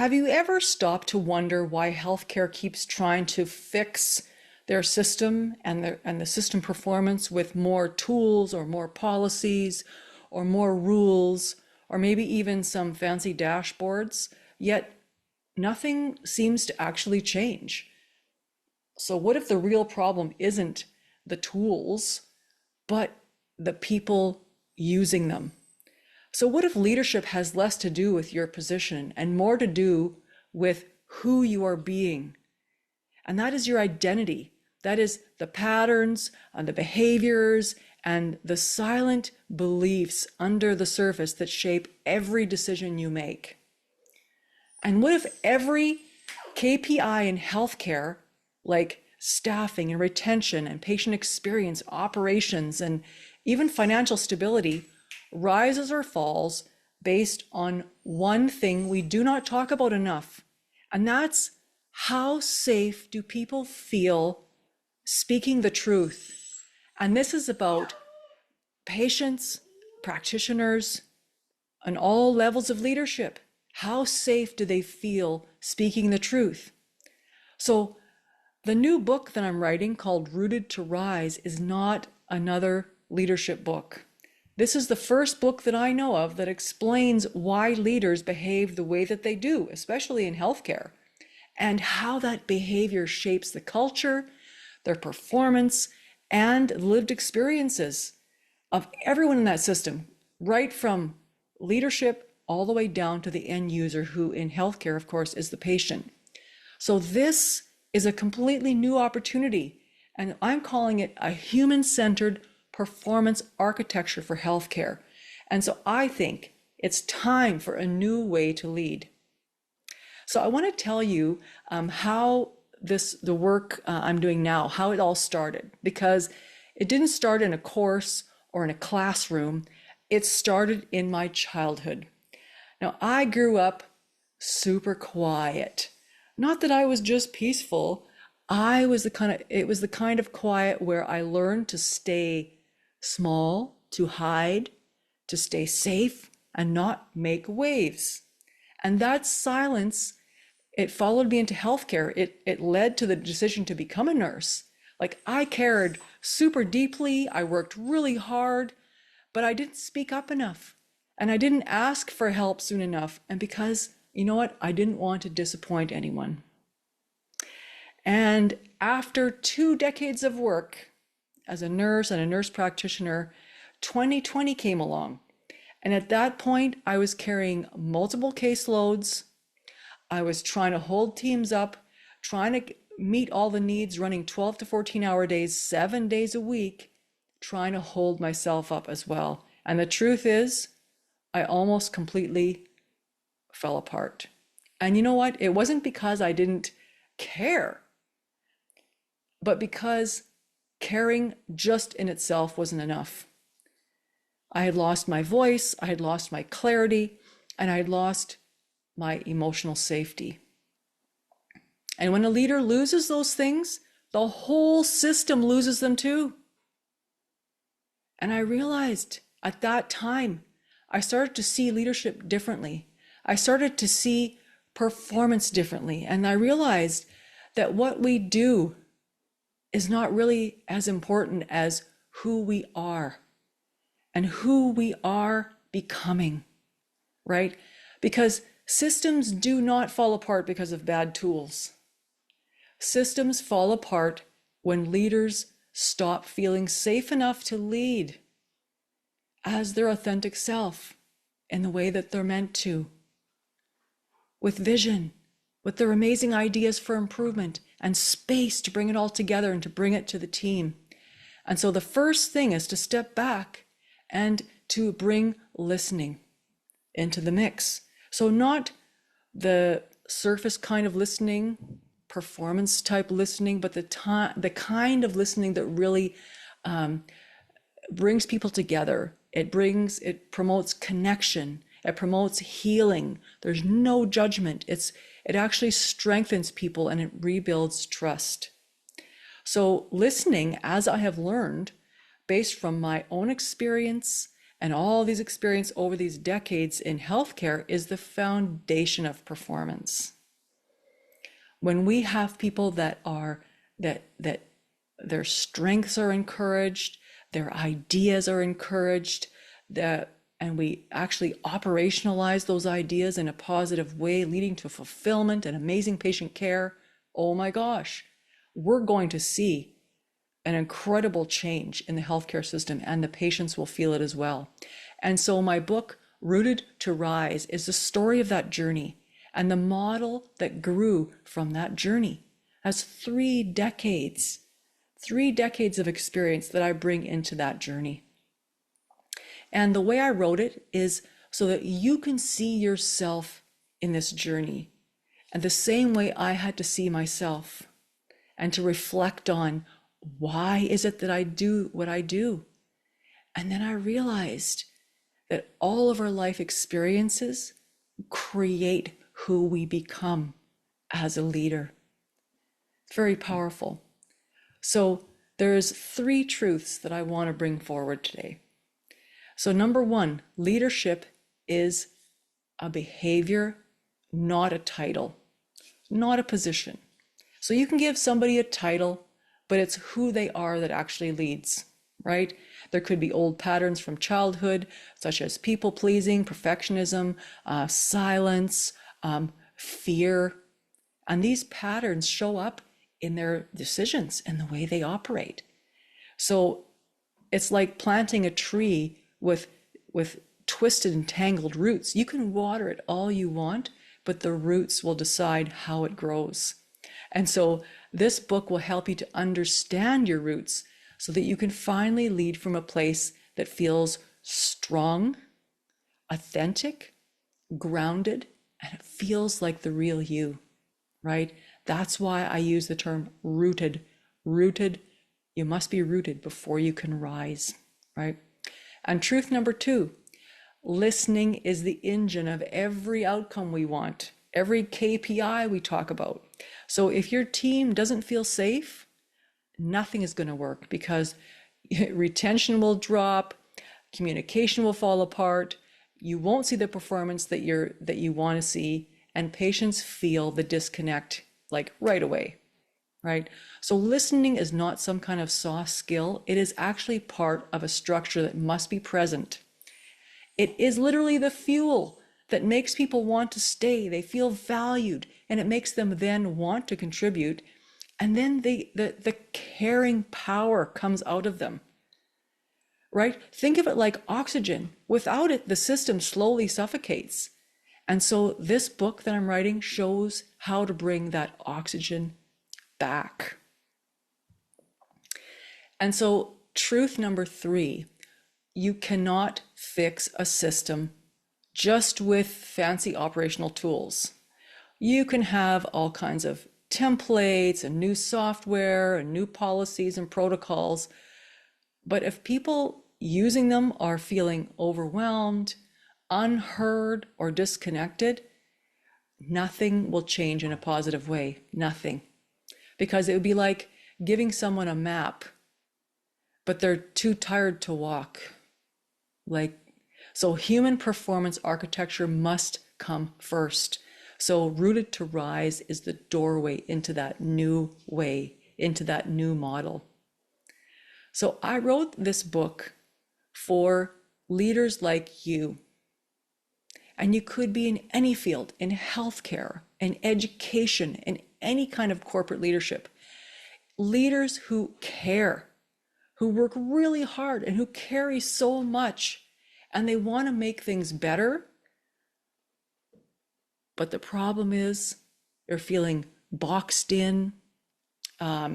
Have you ever stopped to wonder why healthcare keeps trying to fix their system and the system performance with more tools or more policies or more rules or maybe even some fancy dashboards, yet nothing seems to actually change? So what if the real problem isn't the tools, but the people using them? So what if leadership has less to do with your position and more to do with who you are being? And that is your identity. That is the patterns and the behaviors and the silent beliefs under the surface that shape every decision you make. And what if every KPI in healthcare, like staffing and retention and patient experience, operations, and even financial stability, rises or falls based on one thing we do not talk about enough, and that's how safe do people feel speaking the truth? And this is about patients, practitioners, and all levels of leadership. How safe do they feel speaking the truth? So the new book that I'm writing, called Rooted to Rise, is not another leadership book. This is the first book that I know of that explains why leaders behave the way that they do, especially in healthcare, and how that behavior shapes the culture, their performance, and lived experiences of everyone in that system, right from leadership all the way down to the end user, who in healthcare, of course, is the patient. So this is a completely new opportunity, and I'm calling it a human-centered performance architecture for healthcare. And so I think it's time for a new way to lead. So I want to tell you how the work I'm doing now, how it all started, because it didn't start in a course or in a classroom. It started in my childhood. Now, I grew up super quiet. Not that I was just peaceful. It was the kind of quiet where I learned to stay small, to hide, to stay safe, and not make waves. And that silence, it followed me into healthcare. It led to the decision to become a nurse. Like, I cared super deeply, I worked really hard, but I didn't speak up enough. And I didn't ask for help soon enough. And because, you know what, I didn't want to disappoint anyone. And after 2 decades of work as a nurse and a nurse practitioner, 2020 came along. And at that point, I was carrying multiple caseloads. I was trying to hold teams up, trying to meet all the needs, running 12 to 14-hour days, 7 days a week, trying to hold myself up as well. And the truth is, I almost completely fell apart. And you know what? It wasn't because I didn't care, but because caring just in itself wasn't enough. I had lost my voice, I had lost my clarity, and I had lost my emotional safety. And when a leader loses those things, the whole system loses them too. And I realized at that time, I started to see leadership differently. I started to see performance differently. And I realized that what we do is not really as important as who we are and who we are becoming, right? Because systems do not fall apart because of bad tools. Systems fall apart when leaders stop feeling safe enough to lead as their authentic self in the way that they're meant to, with vision, with their amazing ideas for improvement and space to bring it all together and to bring it to the team. And so the first thing is to step back and to bring listening into the mix. So not the surface kind of listening, performance type listening, but the kind of listening that really brings people together. It promotes connection. It promotes healing. There's no judgment. It actually strengthens people and it rebuilds trust. So listening, as I have learned, based from my own experience and all these experience over these decades in healthcare is the foundation of performance. When we have people that their strengths are encouraged, their ideas are encouraged, and we actually operationalize those ideas in a positive way, leading to fulfillment and amazing patient care, oh my gosh, we're going to see an incredible change in the healthcare system, and the patients will feel it as well. And so my book, Rooted to Rise, is the story of that journey and the model that grew from that journey. That's 3 decades of experience that I bring into that journey. And the way I wrote it is so that you can see yourself in this journey, and the same way I had to see myself, and to reflect on, why is it that I do what I do? And then I realized that all of our life experiences create who we become as a leader. It's very powerful. So there's 3 truths that I want to bring forward today. So number 1, leadership is a behavior, not a title, not a position. So you can give somebody a title, but it's who they are that actually leads, right? There could be old patterns from childhood, such as people pleasing, perfectionism, silence, fear. And these patterns show up in their decisions and the way they operate. So it's like planting a tree with twisted and tangled roots. You can water it all you want, but the roots will decide how it grows. And so this book will help you to understand your roots so that you can finally lead from a place that feels strong, authentic, grounded, and it feels like the real you, right? That's why I use the term rooted. Rooted, you must be rooted before you can rise, right? And truth number 2, listening is the engine of every outcome we want, every KPI we talk about. So if your team doesn't feel safe, nothing is going to work, because retention will drop, communication will fall apart, you won't see the performance that you want to see, and patients feel the disconnect like right away, right? So listening is not some kind of soft skill. It is actually part of a structure that must be present. It is literally the fuel that makes people want to stay. They feel valued, and it makes them then want to contribute. And then the caring power comes out of them, right? Think of it like oxygen. Without it, the system slowly suffocates. And so this book that I'm writing shows how to bring that oxygen back. And so truth number 3, you cannot fix a system just with fancy operational tools. You can have all kinds of templates and new software and new policies and protocols, but if people using them are feeling overwhelmed, unheard, or disconnected, nothing will change in a positive way. Nothing. Because it would be like giving someone a map, but they're too tired to walk. So human performance architecture must come first. So Rooted to Rise is the doorway into that new way, into that new model. So I wrote this book for leaders like you. And you could be in any field, in healthcare, in education, in any kind of corporate leadership. Leaders who care, who work really hard and who carry so much, and they want to make things better. But the problem is they're feeling boxed in,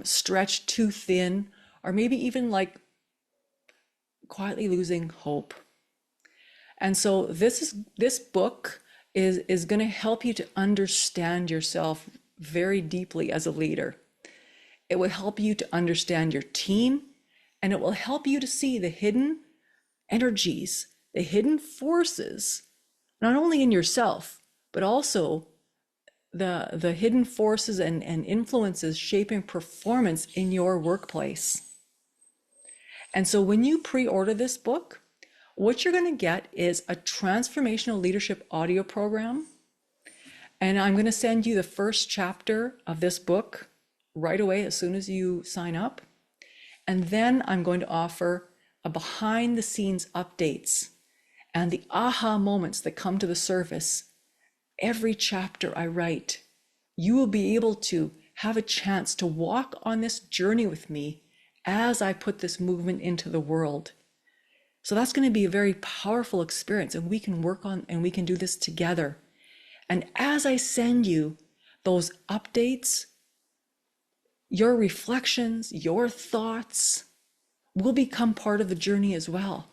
stretched too thin, or maybe even like quietly losing hope. And so this book is going to help you to understand yourself very deeply as a leader. It will help you to understand your team, and it will help you to see the hidden energies, the hidden forces, not only in yourself, but also the hidden forces and influences shaping performance in your workplace. And so when you pre-order this book, what you're going to get is a transformational leadership audio program. And I'm going to send you the first chapter of this book right away as soon as you sign up. And then I'm going to offer a behind the scenes updates and the aha moments that come to the surface. Every chapter I write, you will be able to have a chance to walk on this journey with me as I put this movement into the world. So that's going to be a very powerful experience, and we can work on and we can do this together. And as I send you those updates, your reflections, your thoughts will become part of the journey as well,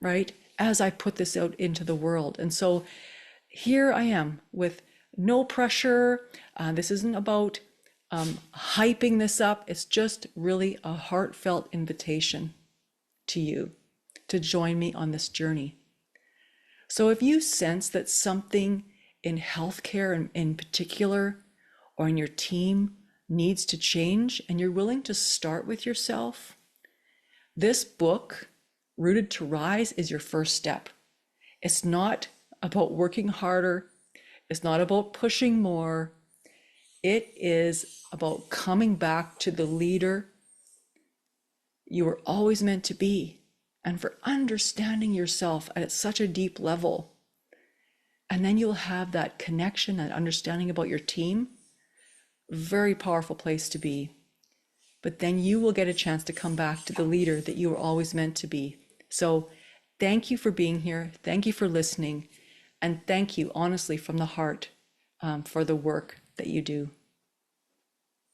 right? As I put this out into the world. And so here I am with no pressure. This isn't about hyping this up. It's just really a heartfelt invitation to you to join me on this journey. So if you sense that something in healthcare in particular, or in your team needs to change, and you're willing to start with yourself, this book, Rooted to Rise, is your first step. It's not about working harder. It's not about pushing more. It is about coming back to the leader you were always meant to be, and for understanding yourself at such a deep level. And then you'll have that connection and understanding about your team. Very powerful place to be. But then you will get a chance to come back to the leader that you were always meant to be. So thank you for being here. Thank you for listening. And thank you, honestly, from the heart, for the work that you do.